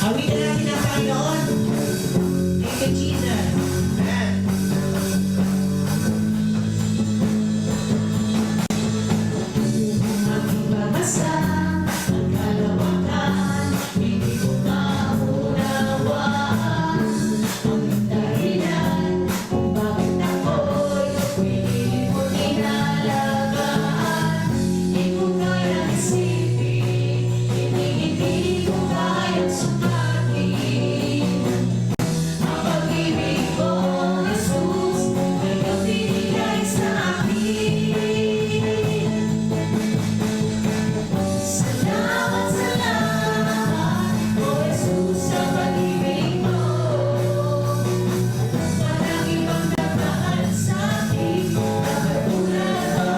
Awitan natin ang Panginoon. Thank you, Jesus. Amen. Aking babasa ang kalawakan, hindi ko maunawaan ang dahilan kung bakit ako'y pinili mo inalagaan. Hindi ko kayang isipin, hindi ko kayang sukatin ang pag-ibig mo, Jesus, na iyong binigay sa akin. Salamat, salamat, O Jesus, sa pag-ibig mo. Walang ibang nagmahal sa akin na katulad mo.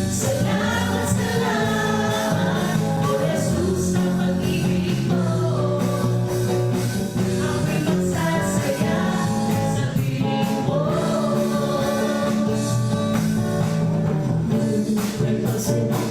Salamat, salamat, O Jesus, sa pag-ibig mo. Ako'y magsasaya sa piling mo. May pagsunod